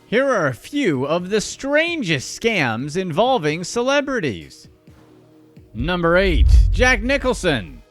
Here are a few of the strangest scams involving celebrities. Number 8. Jack Nicholson.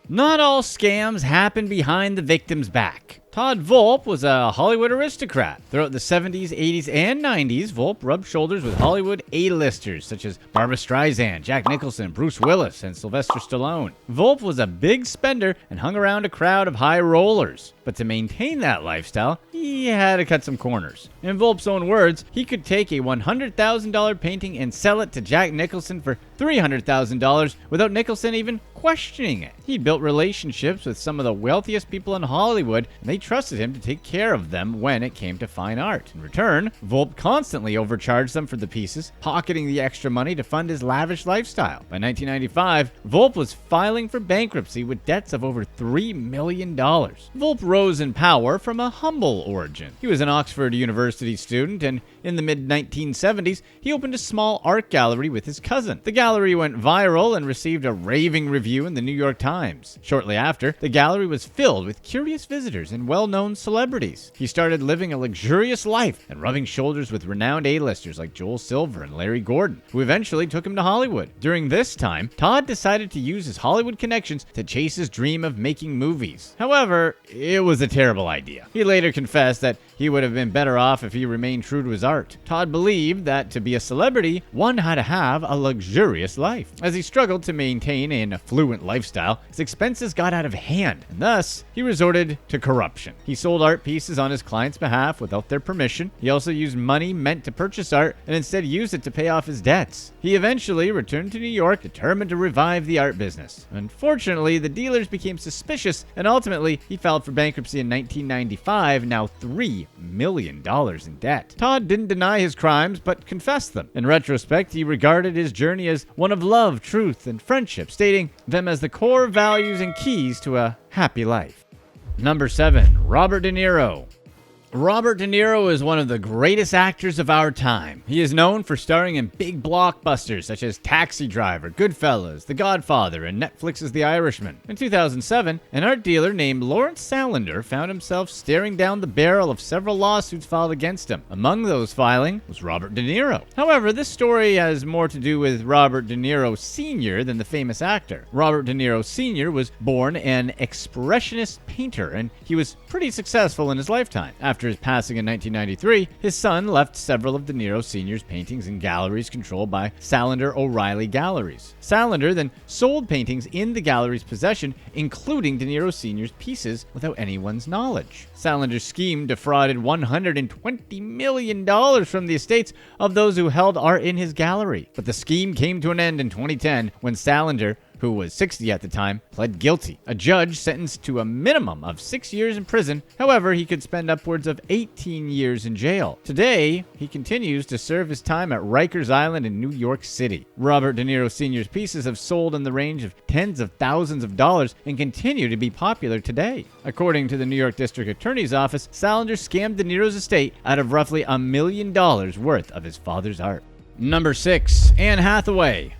Not all scams happen behind the victim's back. Todd Volpe was a Hollywood aristocrat. Throughout the 70s, 80s, and 90s, Volpe rubbed shoulders with Hollywood A-listers such as Barbra Streisand, Jack Nicholson, Bruce Willis, and Sylvester Stallone. Volpe was a big spender and hung around a crowd of high rollers. But to maintain that lifestyle, he had to cut some corners. In Volpe's own words, he could take a $100,000 painting and sell it to Jack Nicholson for $300,000 without Nicholson even questioning it. He built relationships with some of the wealthiest people in Hollywood, and they trusted him to take care of them when it came to fine art. In return, Volpe constantly overcharged them for the pieces, pocketing the extra money to fund his lavish lifestyle. By 1995, Volpe was filing for bankruptcy with debts of over $3 million. Volpe rose in power from a humble origin. He was an Oxford University student, and in the mid-1970s, he opened a small art gallery with his cousin. The gallery went viral and received a raving review in the New York Times. Shortly after, the gallery was filled with curious visitors and well-known celebrities. He started living a luxurious life and rubbing shoulders with renowned A-listers like Joel Silver and Larry Gordon, who eventually took him to Hollywood. During this time, Todd decided to use his Hollywood connections to chase his dream of making movies. However, it was a terrible idea. He later confessed that he would have been better off if he remained true to his art. Todd believed that to be a celebrity, one had to have a luxurious life. As he struggled to maintain an affluent lifestyle, his expenses got out of hand, and thus, he resorted to corruption. He sold art pieces on his clients' behalf without their permission. He also used money meant to purchase art and instead used it to pay off his debts. He eventually returned to New York, determined to revive the art business. Unfortunately, the dealers became suspicious, and ultimately, he filed for bankruptcy in 1995, now $3 million in debt. Todd didn't deny his crimes, but confessed them. In retrospect, he regarded his journey as one of love, truth, and friendship, stating them as the core values and keys to a happy life. Number 7. Robert De Niro. Robert De Niro is one of the greatest actors of our time. He is known for starring in big blockbusters such as Taxi Driver, Goodfellas, The Godfather, and Netflix's The Irishman. In 2007, an art dealer named Lawrence Salander found himself staring down the barrel of several lawsuits filed against him. Among those filing was Robert De Niro. However, this story has more to do with Robert De Niro Sr. than the famous actor. Robert De Niro Sr. was born an expressionist painter, and he was pretty successful in his lifetime. After his passing in 1993, his son left several of De Niro Sr.'s paintings in galleries controlled by Salander O'Reilly Galleries. Salander then sold paintings in the gallery's possession, including De Niro Sr.'s pieces, without anyone's knowledge. Salander's scheme defrauded $120 million from the estates of those who held art in his gallery. But the scheme came to an end in 2010 when Salander, who was 60 at the time, pled guilty. A judge sentenced to a minimum of 6 years in prison. However, he could spend upwards of 18 years in jail. Today, he continues to serve his time at Rikers Island in New York City. Robert De Niro Sr.'s pieces have sold in the range of tens of thousands of dollars and continue to be popular today. According to the New York District Attorney's Office, Salander scammed De Niro's estate out of roughly $1 million worth of his father's art. Number 6. Anne Hathaway.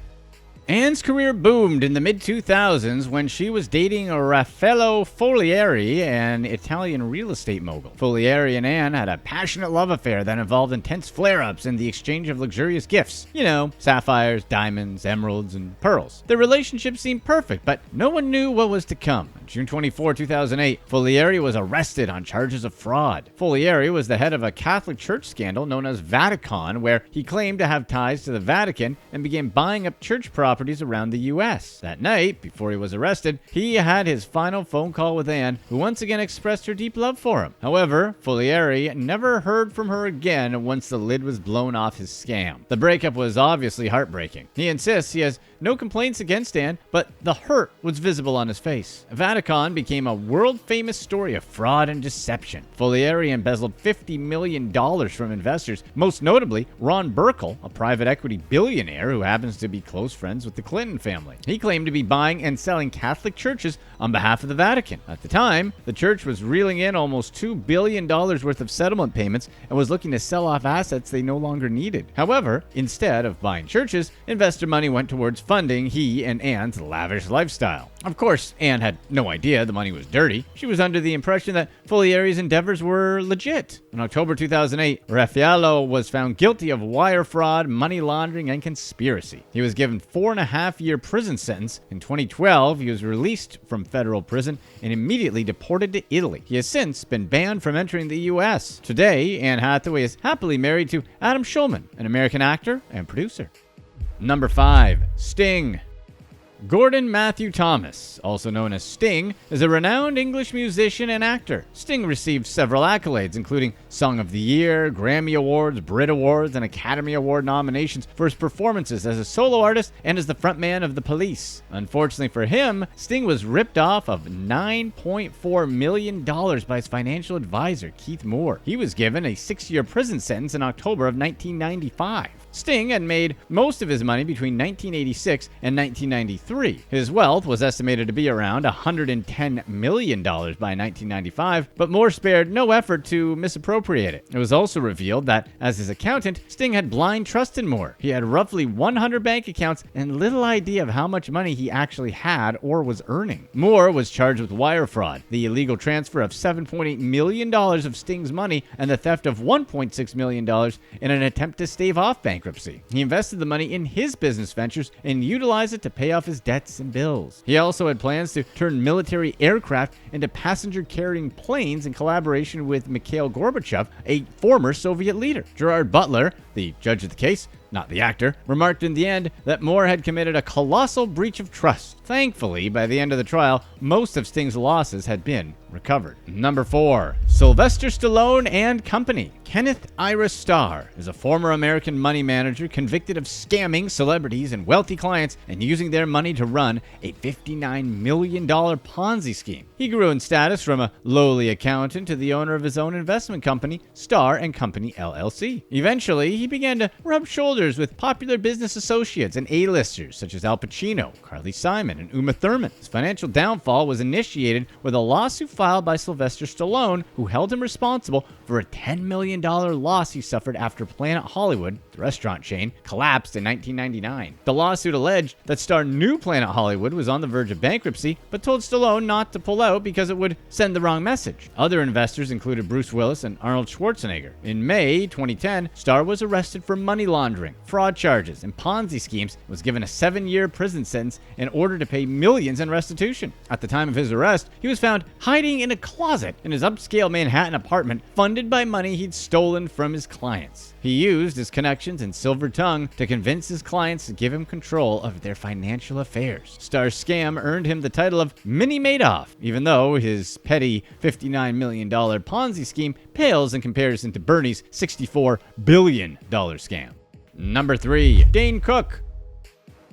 Anne's career boomed in the mid-2000s when she was dating Raffaello Folieri, an Italian real estate mogul. Folieri and Anne had a passionate love affair that involved intense flare-ups and the exchange of luxurious gifts. You know, sapphires, diamonds, emeralds, and pearls. Their relationship seemed perfect, but no one knew what was to come. On June 24, 2008, Folieri was arrested on charges of fraud. Folieri was the head of a Catholic church scandal known as Vaticon, where he claimed to have ties to the Vatican and began buying up church properties around the U.S. That night, before he was arrested, he had his final phone call with Anne, who once again expressed her deep love for him. However, Folieri never heard from her again once the lid was blown off his scam. The breakup was obviously heartbreaking. He insists he has no complaints against Anne, but the hurt was visible on his face. Vaticon became a world-famous story of fraud and deception. Folieri embezzled $50 million from investors, most notably Ron Burkle, a private equity billionaire who happens to be close friends with the Clinton family. He claimed to be buying and selling Catholic churches on behalf of the Vatican. At the time, the church was reeling in almost $2 billion worth of settlement payments and was looking to sell off assets they no longer needed. However, instead of buying churches, investor money went towards funding he and Anne's lavish lifestyle. Of course, Anne had no idea the money was dirty. She was under the impression that Folieri's endeavors were legit. In October 2008, Raffaello was found guilty of wire fraud, money laundering, and conspiracy. He was given 4.5-year prison sentence. In 2012, he was released from federal prison and immediately deported to Italy. He has since been banned from entering the U.S. Today, Anne Hathaway is happily married to Adam Schulman, an American actor and producer. Number 5. Sting. Gordon Matthew Thomas, also known as Sting, is a renowned English musician and actor. Sting received several accolades, including Song of the Year, Grammy Awards, Brit Awards, and Academy Award nominations for his performances as a solo artist and as the frontman of The Police. Unfortunately for him, Sting was ripped off of $9.4 million by his financial advisor, Keith Moore. He was given a 6-year prison sentence in October of 1995. Sting had made most of his money between 1986 and 1993. His wealth was estimated to be around $110 million by 1995, but Moore spared no effort to misappropriate it. It was also revealed that, as his accountant, Sting had blind trust in Moore. He had roughly 100 bank accounts and little idea of how much money he actually had or was earning. Moore was charged with wire fraud, the illegal transfer of $7.8 million of Sting's money, and the theft of $1.6 million in an attempt to stave off bankruptcy. He invested the money in his business ventures and utilized it to pay off his debts and bills. He also had plans to turn military aircraft into passenger-carrying planes in collaboration with Mikhail Gorbachev, a former Soviet leader. Gerard Butler, the judge of the case, not the actor, remarked in the end that Moore had committed a colossal breach of trust. Thankfully, by the end of the trial, most of Sting's losses had been recovered. Number 4. Sylvester Stallone and Company. Kenneth Ira Starr is a former American money manager convicted of scamming celebrities and wealthy clients and using their money to run a $59 million Ponzi scheme. He grew in status from a lowly accountant to the owner of his own investment company, Starr and Company LLC. Eventually, he began to rub shoulders with popular business associates and A-listers such as Al Pacino, Carly Simon, and Uma Thurman. His financial downfall was initiated with a lawsuit filed by Sylvester Stallone, who held him responsible for a $10 million loss he suffered after Planet Hollywood, the restaurant chain, collapsed in 1999. The lawsuit alleged that Starr knew Planet Hollywood was on the verge of bankruptcy, but told Stallone not to pull out because it would send the wrong message. Other investors included Bruce Willis and Arnold Schwarzenegger. In May 2010, Starr was arrested for money laundering, fraud charges, and Ponzi schemes, and was given a 7-year prison sentence in order to pay millions in restitution. At the time of his arrest, he was found hiding in a closet in his upscale Manhattan apartment, funded by money he'd stolen from his clients. He used his connections and silver tongue to convince his clients to give him control of their financial affairs. Starr's scam earned him the title of Mini Madoff, even though his petty $59 million Ponzi scheme pales in comparison to Bernie's $64 billion scam. Number 3. Dane Cook.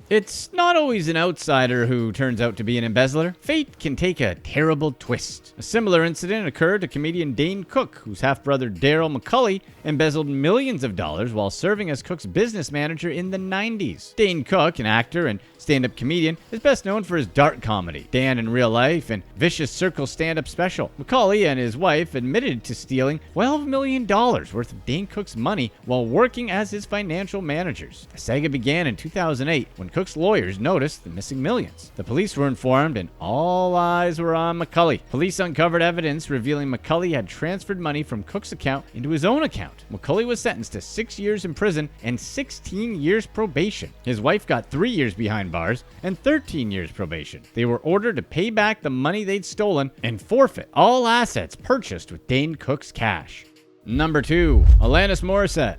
It's not always an outsider who turns out to be an embezzler. Fate can take a terrible twist. A similar incident occurred to comedian Dane Cook, whose half-brother Daryl McCulley embezzled millions of dollars while serving as Cook's business manager in the 90s. Dane Cook, an actor and stand-up comedian, is best known for his dark comedy, Dan in Real Life, and Vicious Circle stand-up special. McCulley and his wife admitted to stealing $12 million worth of Dane Cook's money while working as his financial managers. The saga began in 2008 when Cook's lawyers noticed the missing millions. The police were informed and all eyes were on McCulley. Police uncovered evidence revealing McCulley had transferred money from Cook's account into his own account. McCulley was sentenced to 6 years in prison and 16 years probation. His wife got 3 years behind bars and 13 years probation. They were ordered to pay back the money they'd stolen and forfeit all assets purchased with Dane Cook's cash. Number 2. Alanis Morissette.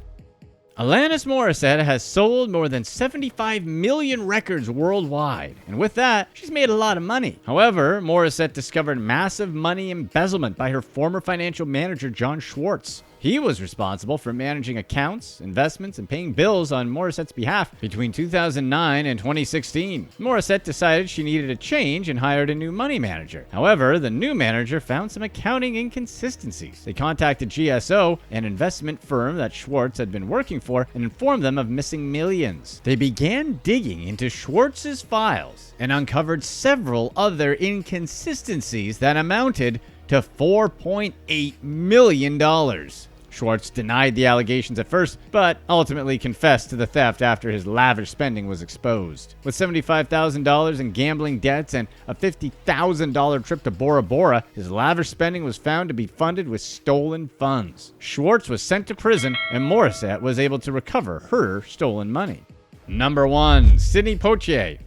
Alanis Morissette has sold more than 75 million records worldwide, and with that, she's made a lot of money. However, Morissette discovered massive money embezzlement by her former financial manager, John Schwartz. He was responsible for managing accounts, investments, and paying bills on Morissette's behalf between 2009 and 2016. Morissette decided she needed a change and hired a new money manager. However, the new manager found some accounting inconsistencies. They contacted GSO, an investment firm that Schwartz had been working for, and informed them of missing millions. They began digging into Schwartz's files and uncovered several other inconsistencies that amounted to $4.8 million. Schwartz denied the allegations at first, but ultimately confessed to the theft after his lavish spending was exposed. With $75,000 in gambling debts and a $50,000 trip to Bora Bora, his lavish spending was found to be funded with stolen funds. Schwartz was sent to prison, and Morissette was able to recover her stolen money. Number 1. Sidney Poitier.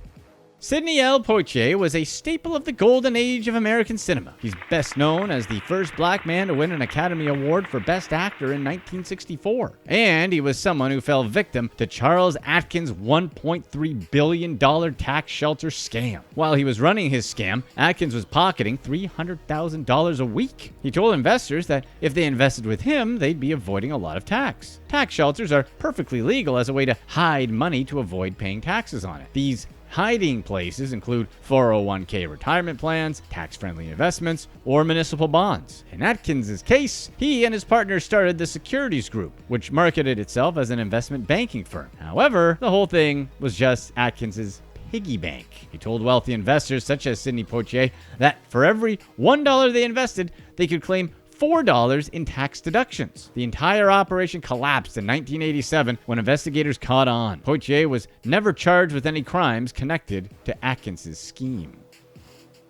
Sidney L. Poitier was a staple of the golden age of American cinema. He's best known as the first black man to win an Academy Award for Best Actor in 1964. And he was someone who fell victim to Charles Atkins' $1.3 billion tax shelter scam. While he was running his scam, Atkins was pocketing $300,000 a week. He told investors that if they invested with him, they'd be avoiding a lot of tax. Tax shelters are perfectly legal as a way to hide money to avoid paying taxes on it. These hiding places include 401k retirement plans, tax-friendly investments, or municipal bonds. In Atkins' case, he and his partner started the Securities Group, which marketed itself as an investment banking firm. However, the whole thing was just Atkins' piggy bank. He told wealthy investors such as Sidney Poitier that for every $1 they invested, they could claim $4 in tax deductions. The entire operation collapsed in 1987 when investigators caught on. Poitier was never charged with any crimes connected to Atkins' scheme.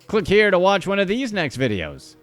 Click here to watch one of these next videos.